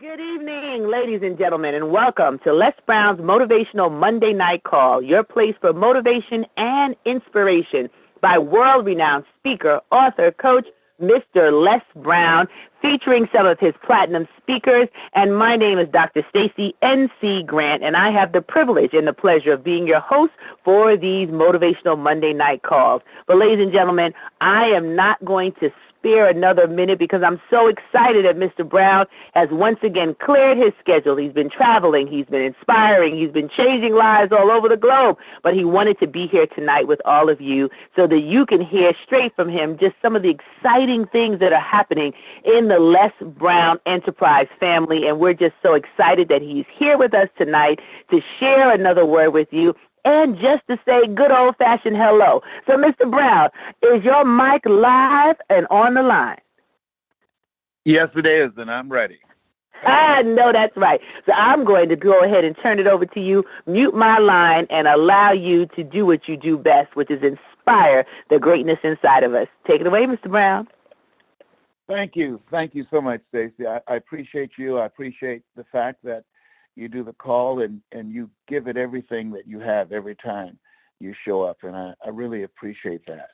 Good evening, ladies and gentlemen, and welcome to Les Brown's Motivational Monday Night Call, your place for motivation and inspiration by world-renowned speaker, author, coach, Mr. Les Brown, featuring some of his platinum speakers. And my name is Dr. Stacy N.C. Grant, and I have the privilege and the pleasure of being your host for these Motivational Monday Night Calls. But ladies and gentlemen, I am not going to spare another minute because I'm so excited that Mr. Brown has once again cleared his schedule. He's been traveling, he's been inspiring, he's been changing lives all over the globe, but he wanted to be here tonight with all of you so that you can hear straight from him just some of the exciting things that are happening in the Les Brown Enterprise family, and we're just so excited that he's here with us tonight to share another word with you and just to say good old-fashioned hello. So, Mr. Brown, is your mic live and on the line? Yes, it is, and I'm ready. I know that's right. So I'm going to go ahead and turn it over to you, mute my line, and allow you to do what you do best, which is inspire the greatness inside of us. Take it away, Mr. Brown. Thank you. Thank you so much, Stacey. I appreciate you. I appreciate the fact that you do the call and you give it everything that you have every time you show up, and I really appreciate that.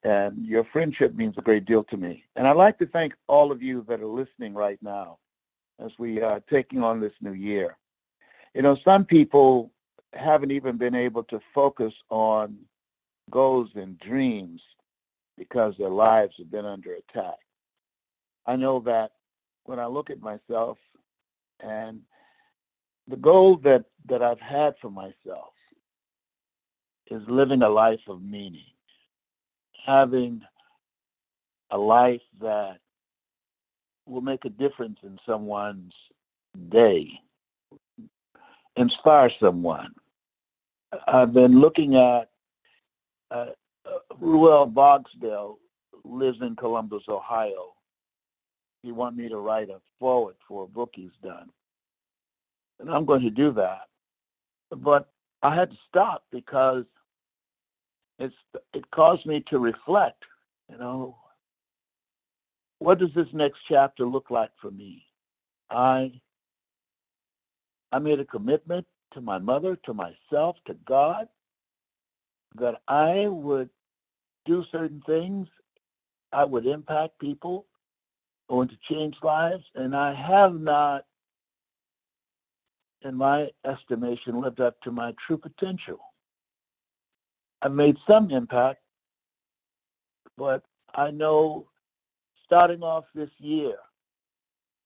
And your friendship means a great deal to me. And I'd like to thank all of you that are listening right now as we are taking on this new year. You know, some people haven't even been able to focus on goals and dreams because their lives have been under attack. I know that when I look at myself and the goal that I've had for myself is living a life of meaning, having a life that will make a difference in someone's day, inspire someone. I've been looking at Ruel Bogsdale, lives in Columbus, Ohio. He wanted me to write a foreword for a book he's done. And I'm going to do that. But I had to stop because it caused me to reflect, you know, what does this next chapter look like for me? I made a commitment to my mother, to myself, to God, that I would do certain things, I would impact people, I want to change lives, and I have not, in my estimation, lived up to my true potential. I've made some impact, but I know starting off this year,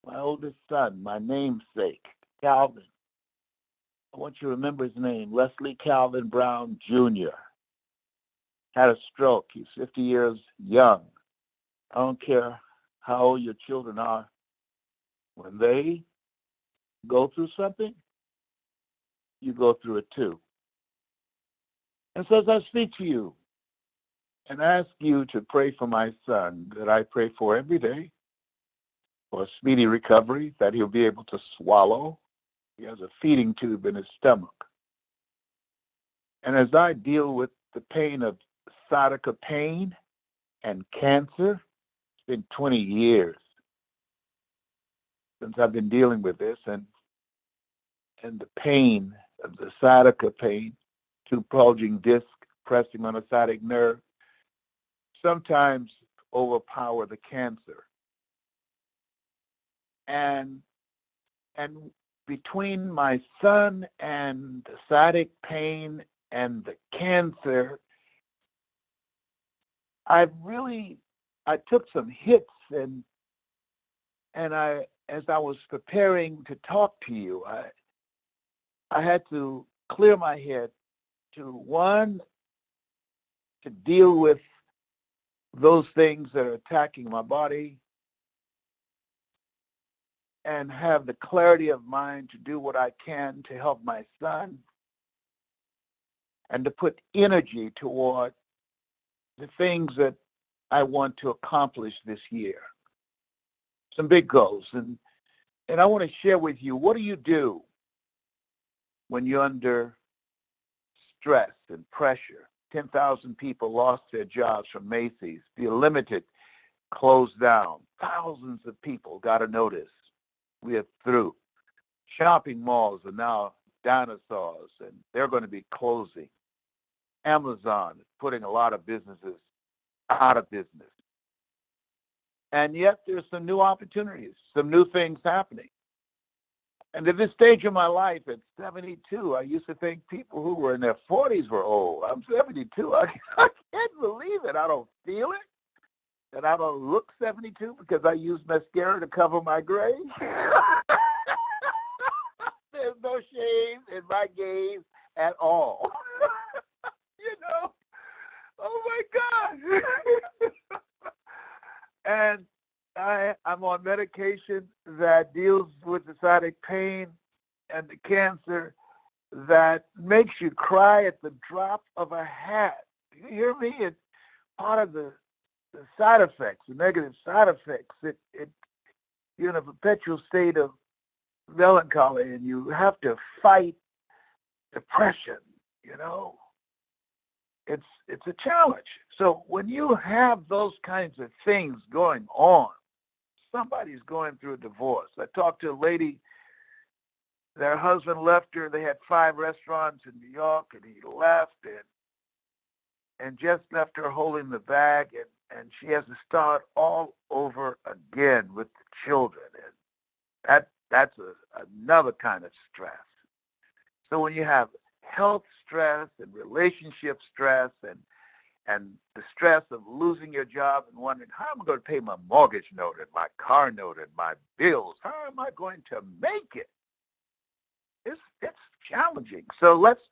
my oldest son, my namesake, Calvin, I want you to remember his name, Leslie Calvin Brown Jr., had a stroke. He's 50 years young. I don't care how old your children are. When they go through something, you go through it too. And so as I speak to you and ask you to pray for my son that I pray for every day, for a speedy recovery, that he'll be able to swallow. He has a feeding tube in his stomach. And as I deal with the pain of sciatica pain and cancer, it's been 20 years since I've been dealing with this, and the pain of the sciatica pain, two bulging discs pressing on a sciatic nerve, sometimes overpower the cancer. And between my son and the sciatic pain and the cancer, I took some hits, and as I was preparing to talk to you, I had to clear my head to deal with those things that are attacking my body and have the clarity of mind to do what I can to help my son and to put energy toward the things that I want to accomplish this year. Some big goals. And I want to share with you, what do you do when you're under stress and pressure? 10,000 people lost their jobs from Macy's. The Unlimited closed down. Thousands of people got a notice. we are through. Shopping malls are now dinosaurs, and they're going to be closing. Amazon is putting a lot of businesses out of business. And yet there's some new opportunities, some new things happening. And at this stage of my life, at 72, I used to think people who were in their 40s were old. I'm 72. I can't believe it. I don't feel it. And I don't look 72 because I use mascara to cover my gray. There's no shame in my gaze at all. You know? Oh, my God. And I'm on medication that deals with the sciatic pain and the cancer that makes you cry at the drop of a hat. Do you hear me? It's part of the side effects, the negative side effects. You're in a perpetual state of melancholy, and you have to fight depression, you know. It's a challenge. So when you have those kinds of things going on, somebody's going through a divorce. I talked to a lady, their husband left her. They had 5 restaurants in New York, and he left and just left her holding the bag, and she has to start all over again with the children. And that's another kind of stress. So when you have health stress and relationship stress and the stress of losing your job and wondering, how am I going to pay my mortgage note and my car note and my bills? How am I going to make it? It's challenging. So let's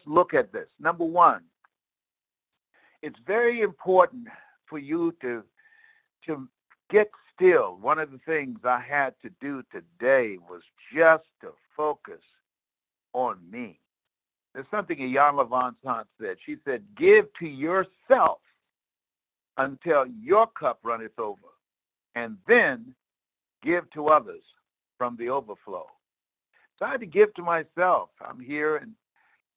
look at this. Number one, it's very important for you to get still. One of the things I had to do today was just to focus on me. There's something Iyanla Vanzant said. She said, give to yourself until your cup runneth over, and then give to others from the overflow. So I had to give to myself. I'm here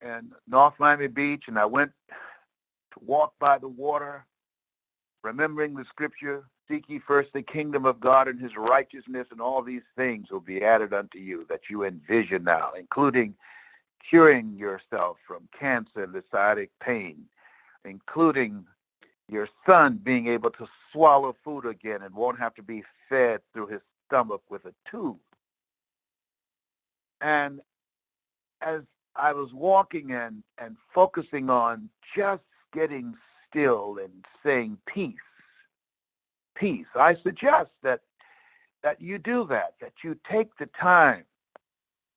in North Miami Beach, and I went to walk by the water, remembering the scripture, seek ye first the kingdom of God and his righteousness, and all these things will be added unto you that you envision now, including curing yourself from cancer and the sciatic pain, including your son being able to swallow food again and won't have to be fed through his stomach with a tube. And as I was walking and focusing on just getting still and saying peace, I suggest that you do that you take the time.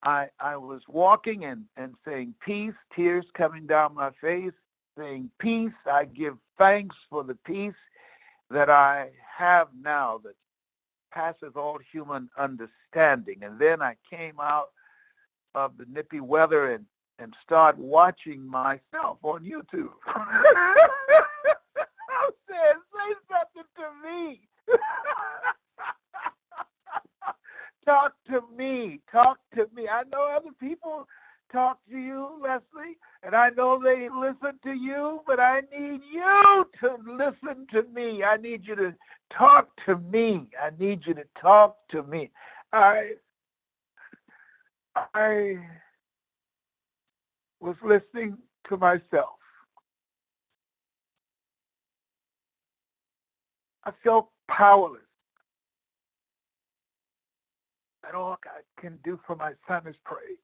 I was walking and saying peace, tears coming down my face, saying peace. I give thanks for the peace that I have now that passes all human understanding. And then I came out of the nippy weather and start watching myself on YouTube. I said, say something to me. Talk to me. I know other people talk to you, Leslie, and I know they listen to you, but I need you to listen to me. I need you to talk to me. I was listening to myself. I felt powerless. And all I can do for my son is pray.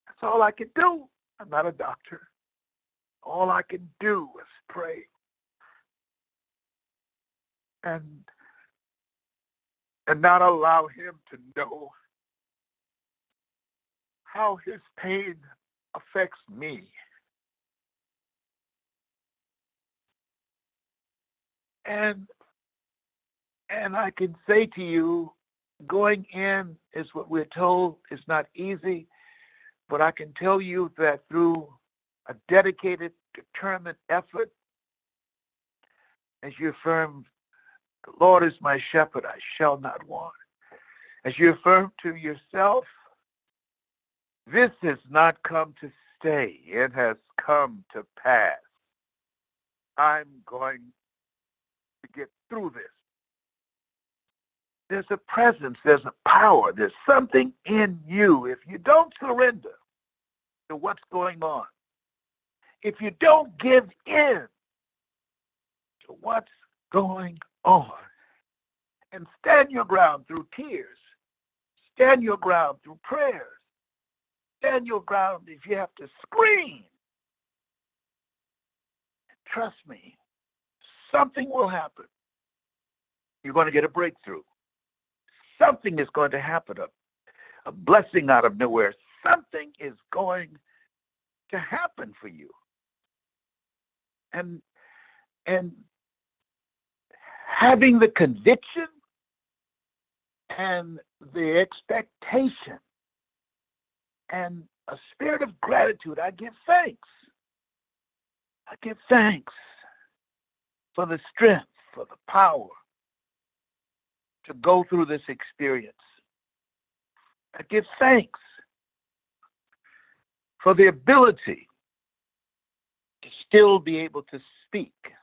That's all I can do. I'm not a doctor. All I can do is pray. And not allow him to know how his pain affects me. And I can say to you, going in is what we're told is not easy, but I can tell you that through a dedicated, determined effort, as you affirm, the Lord is my shepherd, I shall not want. As you affirm to yourself, this has not come to stay. It has come to pass. I'm going to get through this. There's a presence, there's a power, there's something in you. If you don't surrender to what's going on, if you don't give in to what's going on, and stand your ground through tears, stand your ground through prayers, stand your ground if you have to scream, trust me, something will happen. You're going to get a breakthrough. Something is going to happen, a blessing out of nowhere. Something is going to happen for you. And having the conviction and the expectation and a spirit of gratitude, I give thanks. I give thanks for the strength, for the power to go through this experience. I give thanks for the ability to still be able to speak.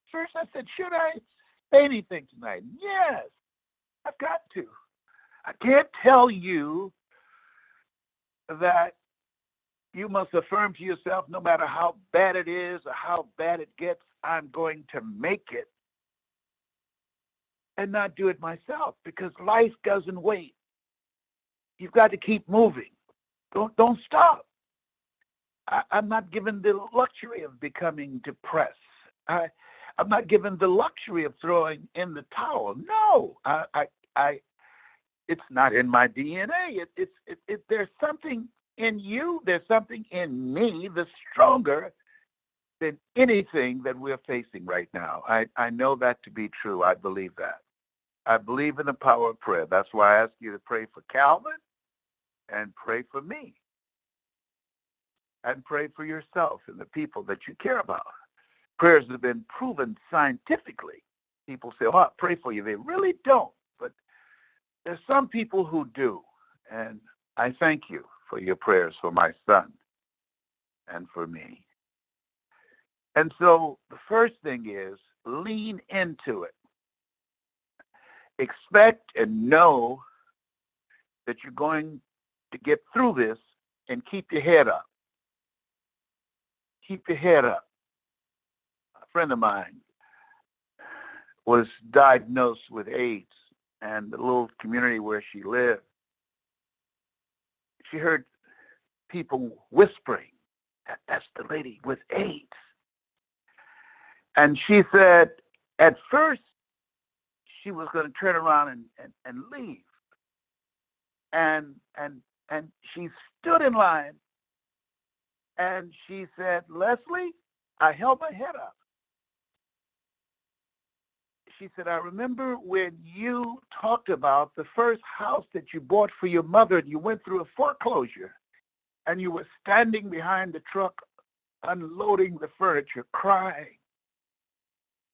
First I said, should I say anything tonight? Yes, I've got to. I can't tell you that you must affirm to yourself, no matter how bad it is or how bad it gets, I'm going to make it, and not do it myself, because life doesn't wait. You've got to keep moving. Don't stop. I'm not given the luxury of becoming depressed. I'm not given the luxury of throwing in the towel. No, it's not in my DNA. There's something in you. There's something in me that's stronger than anything that we're facing right now. I know that to be true. I believe that. I believe in the power of prayer. That's why I ask you to pray for Calvin and pray for me. And pray for yourself and the people that you care about. Prayers have been proven scientifically. People say, oh, I'll pray for you. They really don't. But there's some people who do. And I thank you for your prayers for my son and for me. And so the first thing is lean into it. Expect and know that you're going to get through this, and keep your head up. Keep your head up. A friend of mine was diagnosed with AIDS, and the little community where she lived, she heard people whispering that that's the lady with AIDS. And she said at first she was going to turn around and leave. And she stood in line, and she said, Leslie, I held my head up. She said, I remember when you talked about the first house that you bought for your mother, and you went through a foreclosure, and you were standing behind the truck unloading the furniture, crying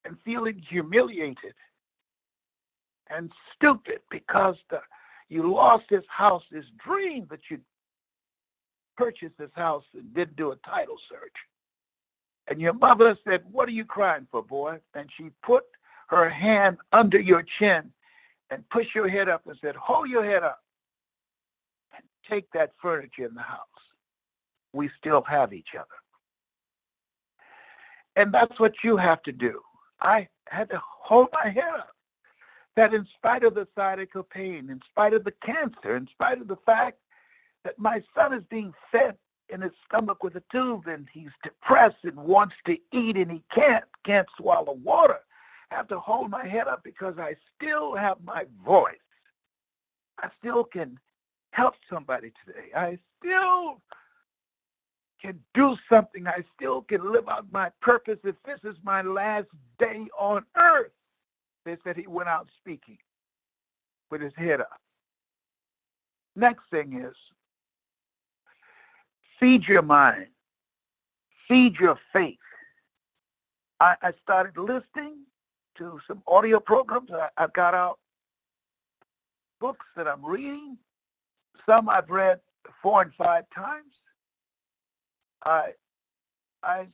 and feeling humiliated and stupid because you lost this house, this dream that you purchased this house and didn't do a title search. And your mother said, what are you crying for, boy? And she put her hand under your chin and pushed your head up and said, hold your head up and take that furniture in the house. We still have each other. And that's what you have to do. I had to hold my head up. That in spite of the sciatica pain, in spite of the cancer, in spite of the fact that my son is being fed in his stomach with a tube, and he's depressed and wants to eat, and he can't swallow water, I have to hold my head up because I still have my voice. I still can help somebody today. I still can do something. I still can live out my purpose if this is my last day on earth. They said he went out speaking with his head up. Next thing is, feed your mind. Feed your faith. I started listening to some audio programs. I've got out books that I'm reading. Some I've read 4 and 5 times. I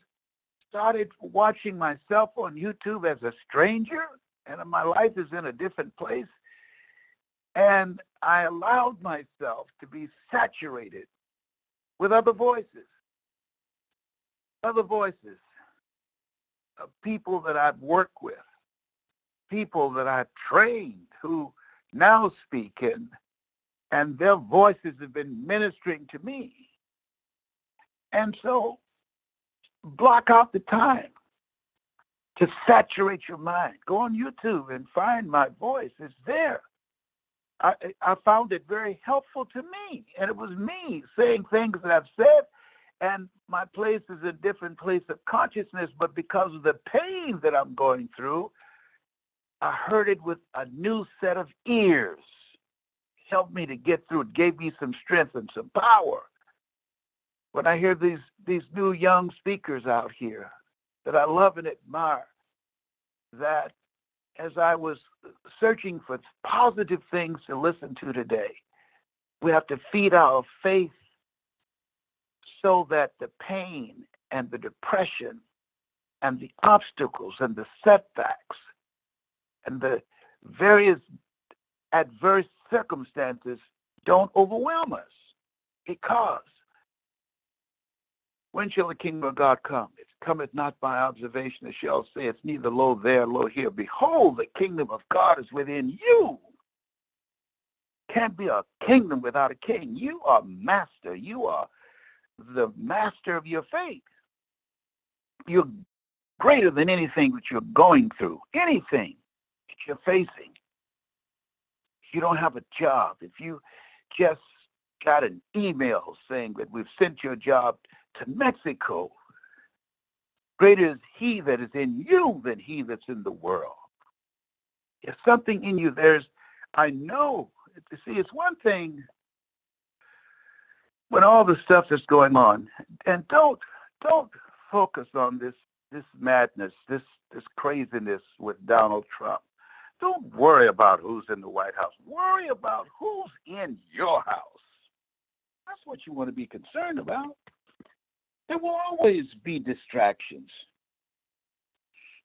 started watching myself on YouTube as a stranger, and my life is in a different place. And I allowed myself to be saturated with other voices of people that I've worked with, people that I've trained who now speak, and their voices have been ministering to me. And so block out the time to saturate your mind. Go on YouTube and find my voice. It's there. I found it very helpful to me, and it was me saying things that I've said, and my place is a different place of consciousness, but because of the pain that I'm going through, I heard it with a new set of ears. Helped me to get through it, gave me some strength and some power. When I hear these new young speakers out here that I love and admire, that as I was searching for positive things to listen to today, we have to feed our faith so that the pain and the depression and the obstacles and the setbacks and the various adverse circumstances don't overwhelm us. Because when shall the kingdom of God come? It cometh not by observation, it shall say, it's neither lo there, lo here. Behold, the kingdom of God is within you. Can't be a kingdom without a king. You are master. You are the master of your fate. You're greater than anything that you're going through, anything that you're facing. If you don't have a job, if you just got an email saying that we've sent your job to Mexico, greater is he that is in you than he that's in the world. There's something in you. I know. See, it's one thing when all the stuff that's going on, and don't focus on this madness, this craziness with Donald Trump. Don't worry about who's in the White House. Worry about who's in your house. That's what you want to be concerned about. There will always be distractions.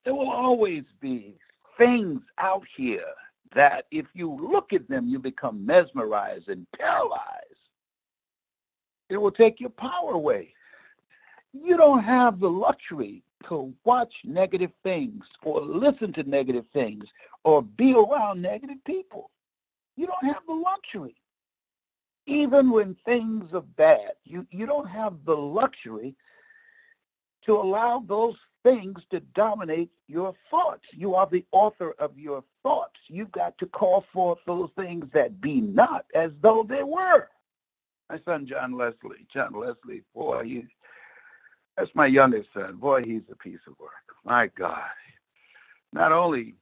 There will always be things out here that if you look at them, you become mesmerized and paralyzed. It will take your power away. You don't have the luxury to watch negative things or listen to negative things or be around negative people. You don't have the luxury. Even when things are bad, you don't have the luxury to allow those things to dominate your thoughts. You are the author of your thoughts. You've got to call forth those things that be not as though they were. My son, John Leslie, boy, that's my youngest son. Boy, he's a piece of work. My God. Not only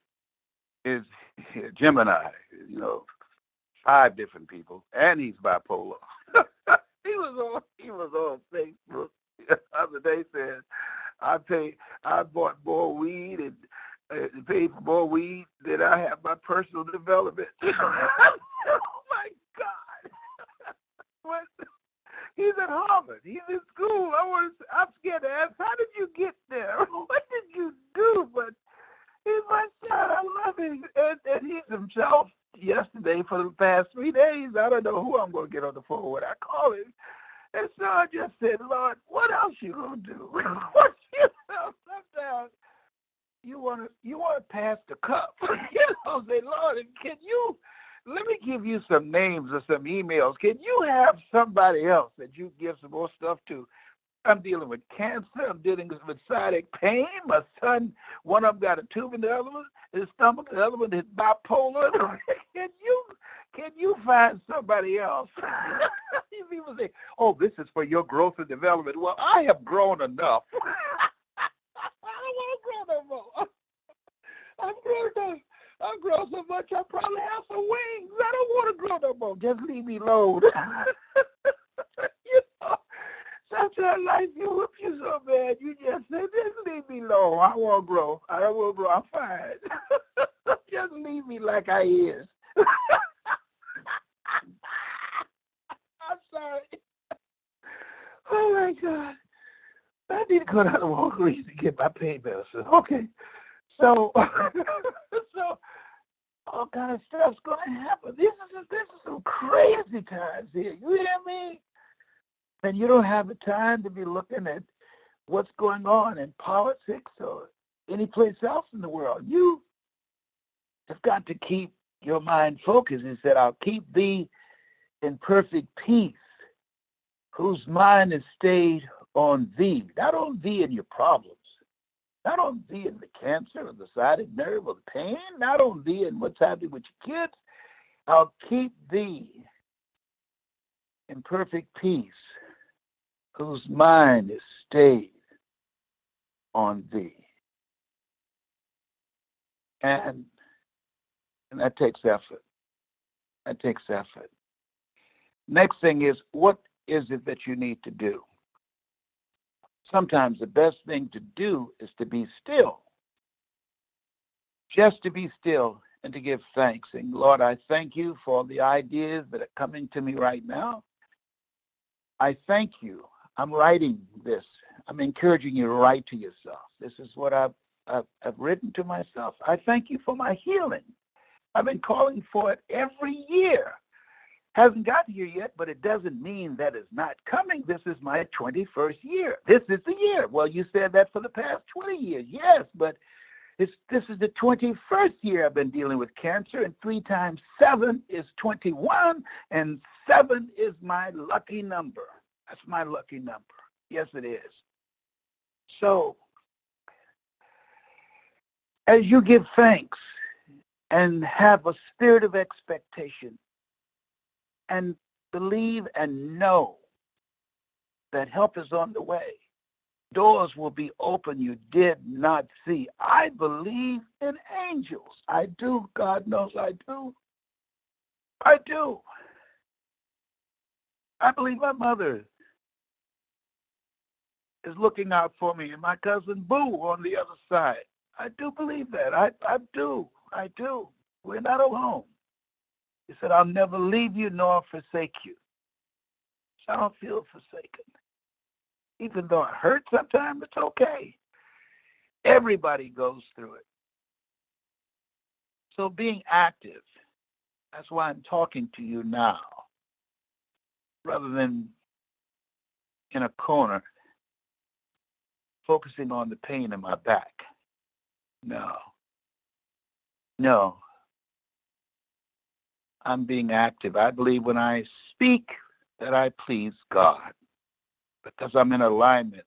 is he a Gemini, 5 different people, and he's bipolar. He was on Facebook the other day saying, I bought more weed and paid for more weed than I have my personal development. Oh my God. What? He's at Harvard. He's in school. I'm scared to ask, how did you get there? What did you do? But he's my son. I love him. And he's himself. Yesterday, for the past 3 days, I don't know who I'm going to get on the phone with. I call him. And so I just said, Lord, what else you going to do? Sometimes you want to pass the cup. Say, Lord, let me give you some names or some emails. Can you have somebody else that you give some more stuff to? I'm dealing with cancer. I'm dealing with sciatic pain. My son, one of them got a tube in the other one, his stomach. The other one is bipolar. Can you find somebody else? People say, oh, this is for your growth and development. Well, I have grown enough. I don't want to grow no more. I've grown so much I probably have some wings. I don't want to grow no more. Just leave me alone. Sometimes life will whip you so bad, you just say, just leave me alone. I won't grow. I won't grow. I'm fine. Just leave me like I is. I'm sorry. Oh, my God. I need to go down to Walgreens to get my pain medicine. Okay. So all kind of stuff's going to happen. This is some crazy times here. You hear me? And you don't have the time to be looking at what's going on in politics or any place else in the world. You have got to keep your mind focused. He said, I'll keep thee in perfect peace, whose mind is stayed on thee, not on thee and your problems, not on thee and the cancer or the sciatic nerve or the pain, not on thee and what's happening with your kids. I'll keep thee in perfect peace, whose mind is stayed on thee. And that takes effort. That takes effort. Next thing is, what is it that you need to do? Sometimes the best thing to do is to be still. Just to be still and to give thanks. And Lord, I thank you for the ideas that are coming to me right now. I thank you. I'm writing this. I'm encouraging you to write to yourself. This is what I've written to myself. I thank you for my healing. I've been calling for it every year. Hasn't got here yet, but it doesn't mean that it's not coming. This is my 21st year. This is the year. Well, you said that for the past 20 years. Yes, but this is the 21st year I've been dealing with cancer, and 3 times 7 is 21, and 7 is my lucky number. That's my lucky number. Yes, it is. So, as you give thanks and have a spirit of expectation and believe and know that help is on the way, doors will be open you did not see. I believe in angels. I do. God knows I do. I do. I believe my mother is looking out for me and my cousin Boo on the other side. I do believe that. I do. I do. We're not alone. He said, I'll never leave you nor forsake you. So I don't feel forsaken. Even though it hurts sometimes, it's okay. Everybody goes through it. So being active, that's why I'm talking to you now, rather than in a corner focusing on the pain in my back. No. I'm being active. I believe when I speak that I please God because I'm in alignment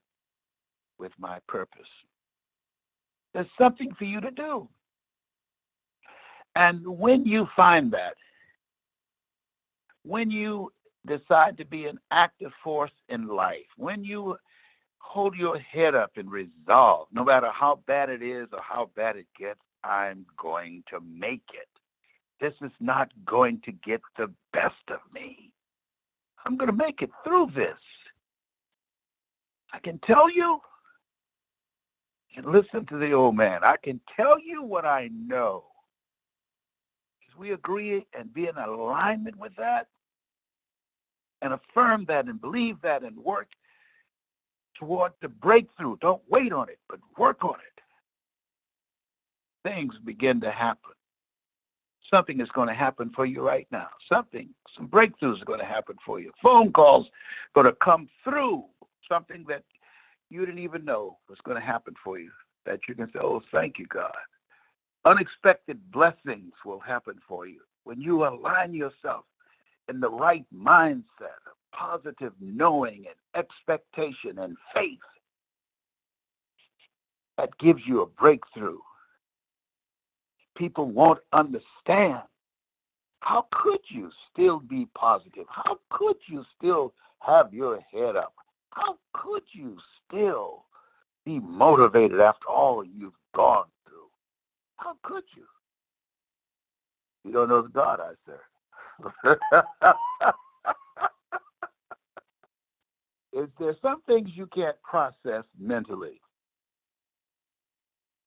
with my purpose. There's something for you to do. And when you find that, when you decide to be an active force in life, when you hold your head up and resolve, no matter how bad it is or how bad it gets, I'm going to make it. This is not going to get the best of me. I'm going to make it through this. I can tell you, and listen to the old man, I can tell you what I know. As we agree and be in alignment with that, and affirm that and believe that and work toward the breakthrough. Don't wait on it, but work on it. Things begin to happen. Something is going to happen for you right now. Some breakthroughs are going to happen for you. Phone calls going to come through. Something that you didn't even know was going to happen for you, that you can say, oh, thank you, God. Unexpected blessings will happen for you when you align yourself in the right mindset of positive knowing and expectation and faith. That gives you a breakthrough. People won't understand. How could you still be positive? How could you still have your head up? How could you still be motivated after all you've gone through? How could you? You don't know the God I serve. There's some things you can't process mentally.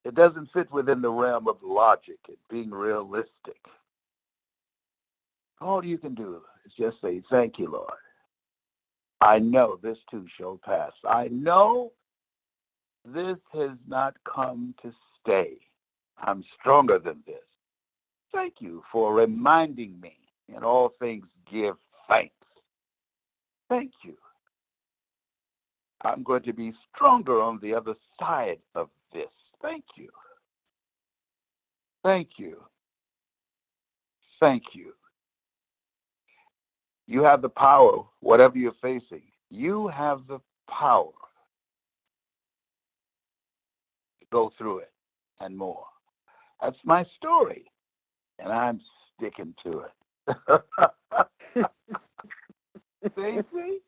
It doesn't fit within the realm of logic and being realistic. All you can do is just say, thank you, Lord. I know this too shall pass. I know this has not come to stay. I'm stronger than this. Thank you for reminding me in all things give thanks. Thank you. I'm going to be stronger on the other side of this. Thank you. Thank you. Thank you. You have the power, whatever you're facing. You have the power to go through it and more. That's my story, and I'm sticking to it. Stacey?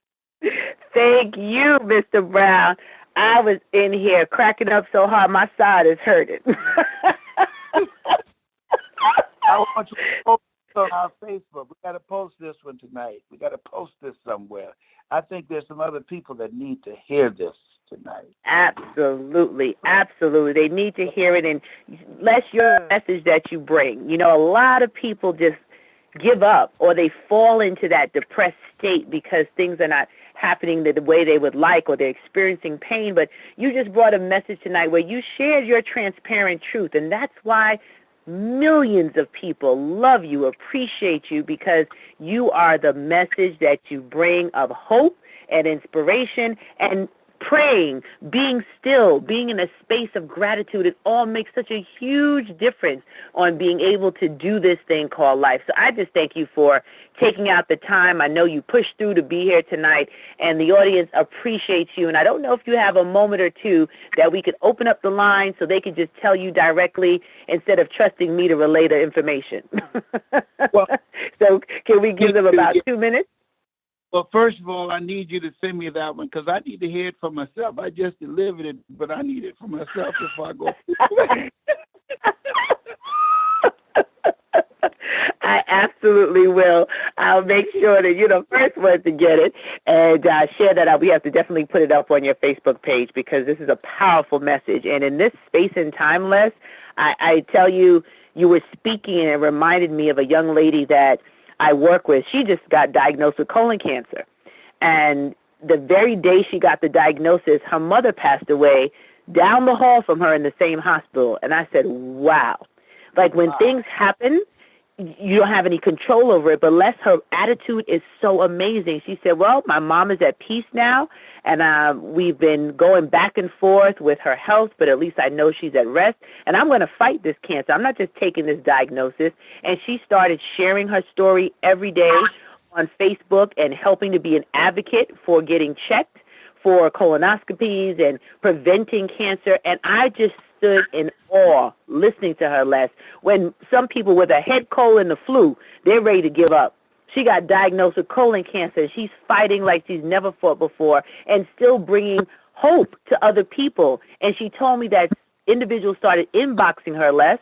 Thank you, Mr. Brown. I was in here cracking up so hard my side is hurting. I want you to post this on our Facebook. We got to post this one tonight. We got to post this somewhere. I think there's some other people that need to hear this tonight. Absolutely, absolutely. They need to hear it, and that's your message that you bring. You know, a lot of people just give up or they fall into that depressed state because things are not happening the way they would like or they're experiencing pain. But you just brought a message tonight where you shared your transparent truth, and that's why millions of people love you, appreciate you, because you are the message that you bring of hope and inspiration and praying, being still, being in a space of gratitude. It all makes such a huge difference on being able to do this thing called life. So I just thank you for taking out the time. I know you pushed through to be here tonight, and the audience appreciates you. And I don't know if you have a moment or two that we could open up the line so they could just tell you directly instead of trusting me to relay the information. Well, so can we give them about 2 minutes? Well, first of all, I need you to send me that one because I need to hear it for myself. I just delivered it, but I need it for myself before I go. I absolutely will. I'll make sure that you're the first one to get it and share that out. We have to definitely put it up on your Facebook page because this is a powerful message. And in this space and time, Les, I tell you, you were speaking and it reminded me of a young lady that I work with. She just got diagnosed with colon cancer. And the very day she got the diagnosis, her mother passed away down the hall from her in the same hospital. And I said, wow. Like when things happen, you don't have any control over it, but Les, her attitude is so amazing. She said, well, my mom is at peace now, and we've been going back and forth with her health, but at least I know she's at rest, and I'm going to fight this cancer. I'm not just taking this diagnosis. And she started sharing her story every day on Facebook and helping to be an advocate for getting checked for colonoscopies and preventing cancer, and I just stood in awe listening to her, Les. When some people with a head cold and the flu, they're ready to give up. She got diagnosed with colon cancer. She's fighting like she's never fought before and still bringing hope to other people. And she told me that individuals started inboxing her, Les,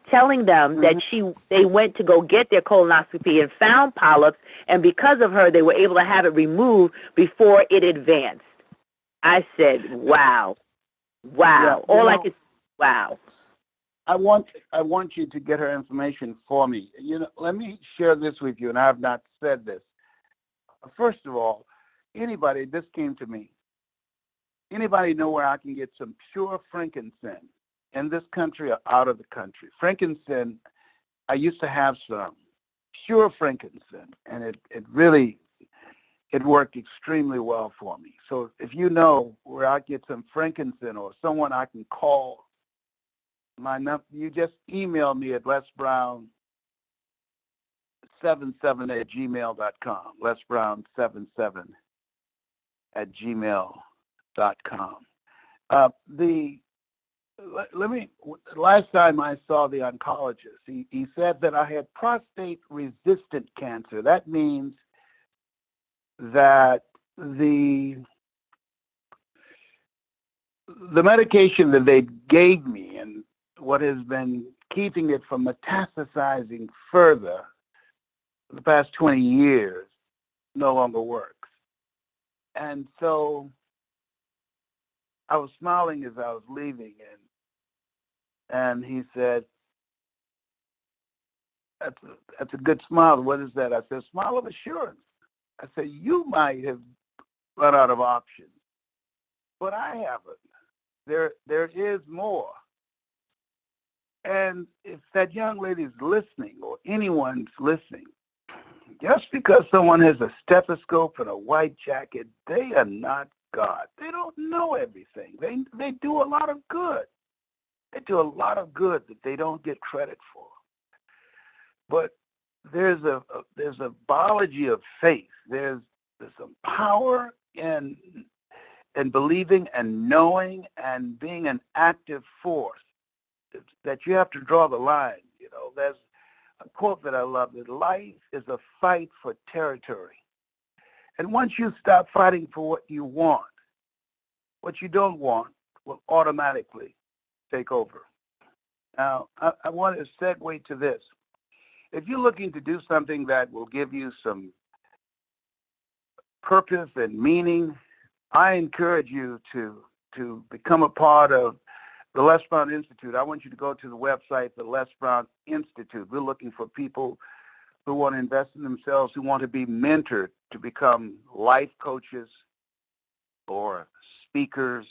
telling them that they went to go get their colonoscopy and found polyps, and because of her, they were able to have it removed before it advanced. I said, wow. Wow. Yeah, I could, wow. I want you to get her information for me. Let me share this with you, and I have not said this. First of all, anybody, this came to me. Anybody know where I can get some pure frankincense in this country or out of the country? Frankincense, I used to have some pure frankincense, and it really worked extremely well for me. So if you know where I get some frankincense or someone I can call, my number, you just email me at lesbrown77@gmail.com. lesbrown77@gmail.com. Last time I saw the oncologist, he said that I had prostate-resistant cancer. That means that the medication that they gave me and what has been keeping it from metastasizing further for the past 20 years no longer works. And so I was smiling as I was leaving, and he said, that's a good smile. What is that? I said, smile of assurance. I said, you might have run out of options, but I haven't. There is more. And if that young lady's listening or anyone's listening, just because someone has a stethoscope and a white jacket, they are not God. They don't know everything. They do a lot of good. They do a lot of good that they don't get credit for. But there's a biology of faith. There's some power in believing and knowing and being an active force that you have to draw the line. There's a quote that I love, that life is a fight for territory. And once you stop fighting for what you want, what you don't want will automatically take over. Now, I want to segue to this. If you're looking to do something that will give you some purpose and meaning, I encourage you to become a part of the Les Brown Institute. I want you to go to the website, the Les Brown Institute. We're looking for people who want to invest in themselves, who want to be mentored to become life coaches or speakers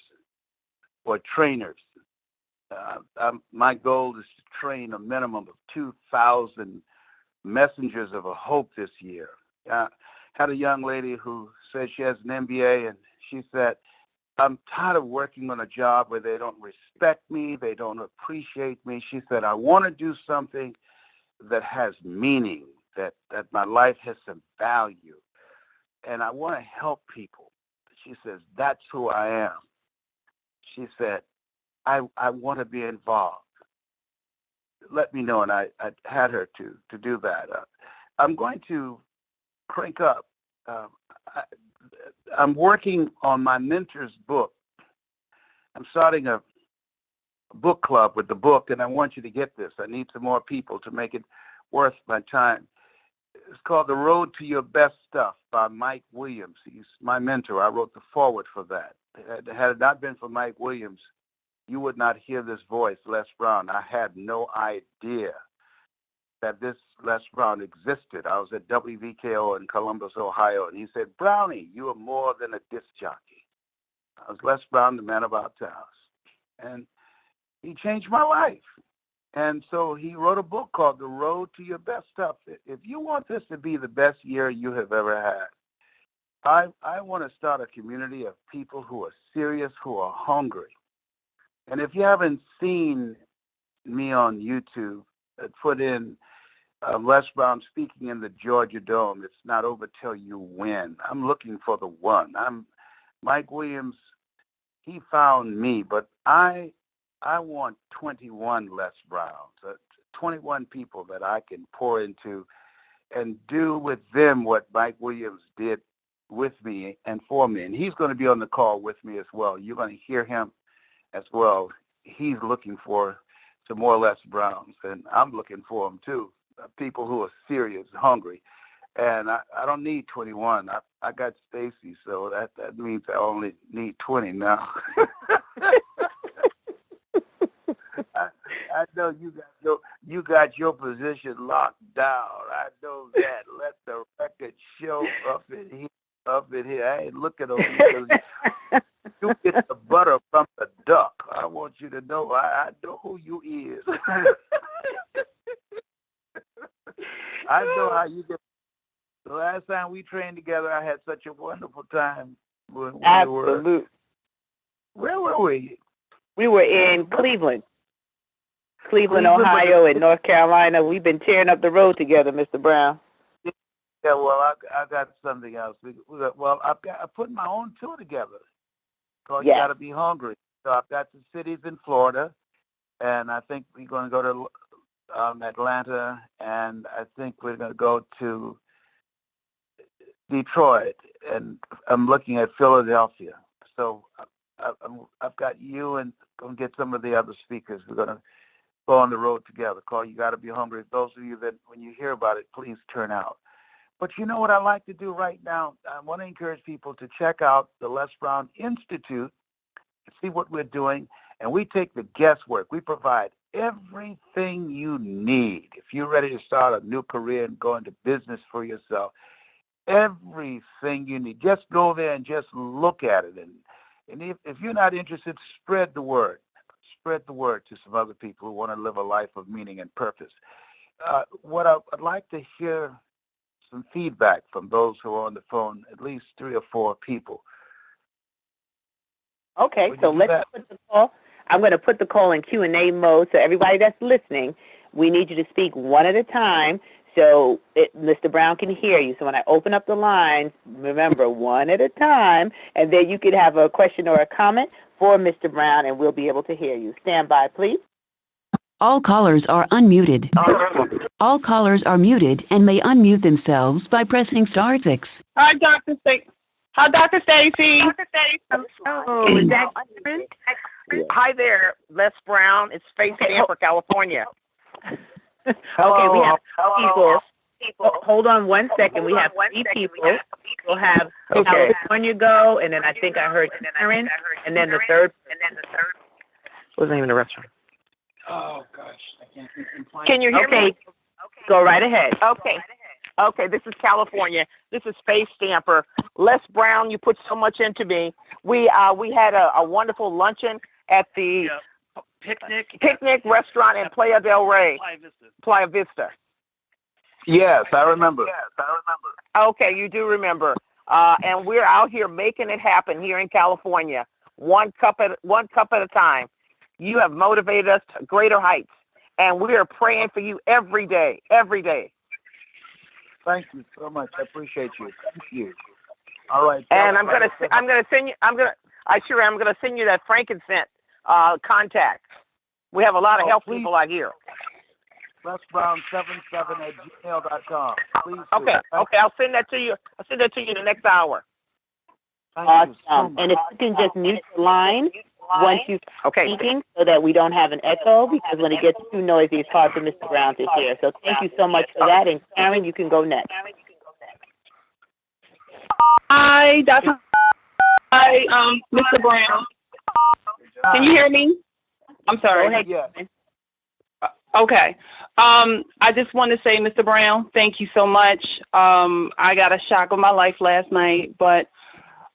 or trainers. My goal is to train a minimum of 2,000 messengers of a hope this year. Had a young lady who said she has an MBA, and she said, I'm tired of working on a job where they don't respect me, they don't appreciate me. She said, I want to do something that has meaning, that my life has some value, and I want to help people. She says, that's who I am. She said, I want to be involved. Let me know, and I had her to do that. I'm going to crank up. I'm working on my mentor's book. I'm starting a book club with the book, and I want you to get this. I need some more people to make it worth my time. It's called The Road to Your Best Stuff by Mike Williams. He's my mentor. I wrote the foreword for that. Had it not been for Mike Williams, you would not hear this voice, Les Brown. I had no idea that this Les Brown existed. I was at WVKO in Columbus, Ohio, and he said, Brownie, you are more than a disc jockey. I was Les Brown, the man about town. And he changed my life. And so he wrote a book called The Road to Your Best Stuff. If you want this to be the best year you have ever had, I want to start a community of people who are serious, who are hungry. And if you haven't seen me on YouTube, put in Les Brown speaking in the Georgia Dome. It's not over till you win. I'm looking for the one. Mike Williams. He found me, but I want 21 Les Browns, 21 people that I can pour into and do with them what Mike Williams did with me and for me. And he's going to be on the call with me as well. You're going to hear him as well. He's looking for some more Les Browns, and I'm looking for them too. People who are serious, hungry. And I don't need 21. I got Stacy, so that means I only need 20 now. I know you got your position locked down. I know that. Let the record show up in here. I ain't looking over you because you get the butter from the duck. I want you to know I know who you is. I know how you get. The last time we trained together, I had such a wonderful time. Absolutely. Where were we? We were in Cleveland, Ohio, and North Carolina. We've been tearing up the road together, Mr. Brown. Yeah, well, I got something else. I put my own tour together called You Gotta Be Hungry. So I've got some cities in Florida, and I think we're going to go to Atlanta, and I think we're going to go to Detroit, and I'm looking at Philadelphia. So I've got you and going to get some of the other speakers. We're going to go on the road together. Call You Gotta Be Hungry. Those of you that, when you hear about it, please turn out. But you know what I like to do right now? I want to encourage people to check out the Les Brown Institute and see what we're doing. And we take the guesswork. We provide everything you need. If you're ready to start a new career and go into business for yourself, everything you need. Just go there and just look at it. And if you're not interested, spread the word. spread the word to some other people who want to live a life of meaning and purpose. What I'd like to hear some feedback from those who are on the phone, at least 3 or 4 people. Okay, so let's put the call. I'm going to put the call in Q&A mode, so everybody that's listening, we need you to speak one at a time so Mr. Brown can hear you. So when I open up the lines, remember, one at a time, and then you could have a question or a comment for Mr. Brown, and we'll be able to hear you. Stand by, please. All callers are unmuted. All callers are muted and may unmute themselves by pressing *6. Hi, Dr. Stacy. Hi, Dr. Stacy. Oh, is that Karen? Hi there, Les Brown. It's Faith Stamper, California. Okay, we have people. Hold on one second. We have 3 people. We'll have California go, and then I think I heard Karen, and then the third. What's the name of the restaurant? Oh, gosh. I can't find Can you hear me? Go right ahead. Okay, this is California. This is Faith Stamper. Les Brown, you put so much into me. We had a wonderful luncheon at the picnic restaurant in Playa del Rey. Playa Vista. Yes, I remember. Okay, you do remember. And we're out here making it happen here in California, one cup at a time. You have motivated us to greater heights, and we are praying for you every day. Thank you so much. I appreciate you. Thank you. All right. And I'm gonna send you that frankincense contact. We have a lot of health people out here. LesBrown77@gmail.com. Please. Okay. I'll send that to you. I'll send that to you in the next hour. Thank you so much. And if you can just mute the line once you speaking so that we don't have an echo, because when it gets too noisy, it's hard for Mr. Brown to hear. So thank you so much for that. And Karen, you can go next. Hi, Dr. Hi, Mr. Brown. Can you hear me? I'm sorry. Go ahead. Yeah. Okay. I just want to say, Mr. Brown, thank you so much. I got a shock of my life last night, but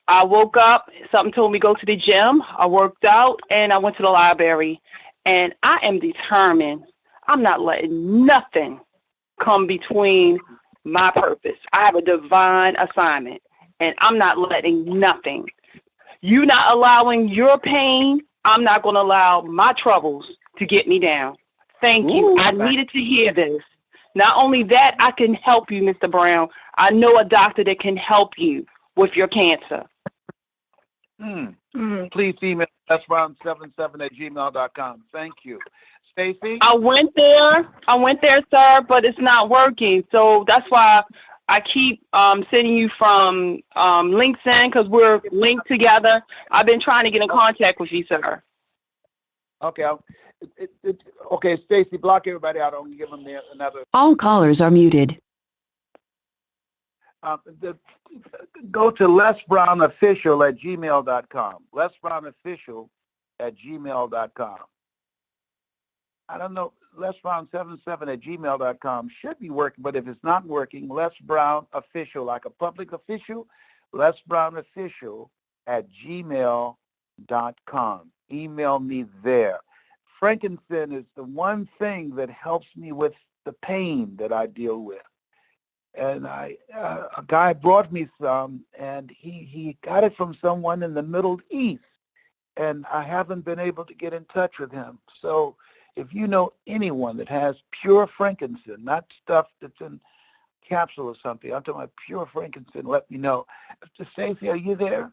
I woke up, something told me go to the gym, I worked out, and I went to the library. And I am determined. I'm not letting nothing come between my purpose. I have a divine assignment, and I'm not letting nothing. You not allowing your pain, I'm not going to allow my troubles to get me down. Thank you. I needed to hear this. Not only that, I can help you, Mr. Brown. I know a doctor that can help you with your cancer. Please email lesbrown77@gmail.com. Thank you. Stacy? I went there, sir, but it's not working. So that's why I keep sending you from LinkedIn, because we're linked together. I've been trying to get in contact with you, sir. Okay. Okay, Stacy, block everybody out. I'm going to give them another. All callers are muted. Go to lesbrownofficial@gmail.com. lesbrownofficial@gmail.com. I don't know. lesbrown77@gmail.com should be working, but if it's not working, lesbrownofficial, like a public official, lesbrownofficial@gmail.com. Email me there. Frankincense is the one thing that helps me with the pain that I deal with. And a guy brought me some, and he got it from someone in the Middle East, and I haven't been able to get in touch with him. So if you know anyone that has pure frankincense, not stuff that's in capsule or something, I'm talking about pure frankincense, let me know. Mr. Stacey, are you there?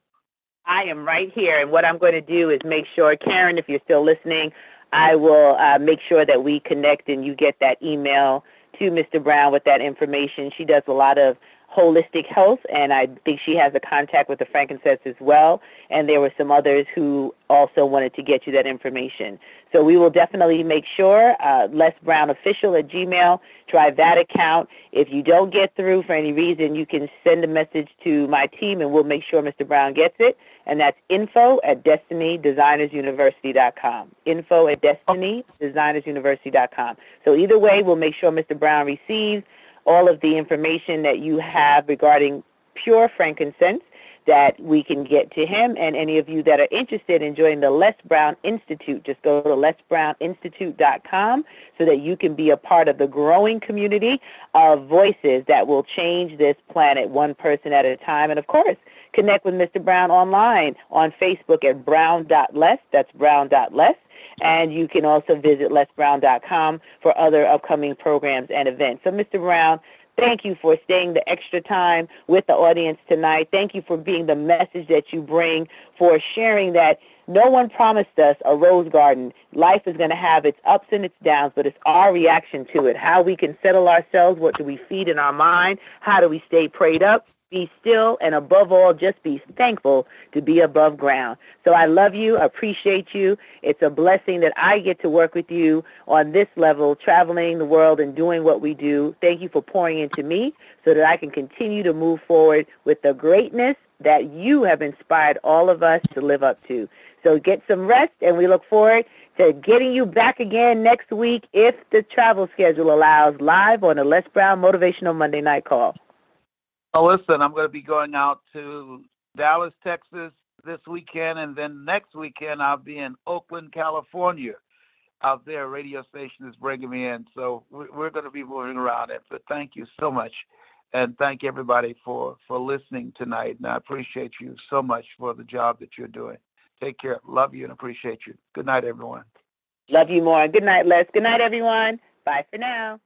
I am right here, and what I'm going to do is make sure, Karen, if you're still listening, I will make sure that we connect and you get that email to Mr. Brown with that information. She does a lot of holistic health, and I think she has a contact with the frankincense as well, and there were some others who also wanted to get you that information. So we will definitely make sure, lesbrownofficial@gmail, try that account. If you don't get through for any reason, you can send a message to my team, and we'll make sure Mr. Brown gets it, and that's info@destinydesignersuniversity.com, info@destinydesignersuniversity.com. So either way, we'll make sure Mr. Brown receives all of the information that you have regarding pure frankincense that we can get to him. And any of you that are interested in joining the Les Brown Institute, just go to lesbrowninstitute.com so that you can be a part of the growing community of voices that will change this planet one person at a time. And, of course, connect with Mr. Brown online on Facebook at brown.les. That's brown.les. And you can also visit lesbrown.com for other upcoming programs and events. So, Mr. Brown, thank you for staying the extra time with the audience tonight. Thank you for being the message that you bring, for sharing that no one promised us a rose garden. Life is going to have its ups and its downs, but it's our reaction to it, how we can settle ourselves, what do we feed in our mind, how do we stay prayed up, be still, and above all, just be thankful to be above ground. So I love you, appreciate you. It's a blessing that I get to work with you on this level, traveling the world and doing what we do. Thank you for pouring into me so that I can continue to move forward with the greatness that you have inspired all of us to live up to. So get some rest, and we look forward to getting you back again next week if the travel schedule allows, live on the Les Brown Motivational Monday Night Call. Oh, listen, I'm going to be going out to Dallas, Texas this weekend, and then next weekend I'll be in Oakland, California. Out there, a radio station is bringing me in. So we're going to be moving around it. But thank you so much, and thank everybody for listening tonight. And I appreciate you so much for the job that you're doing. Take care. Love you and appreciate you. Good night, everyone. Love you more. Good night, Les. Good night, everyone. Bye for now.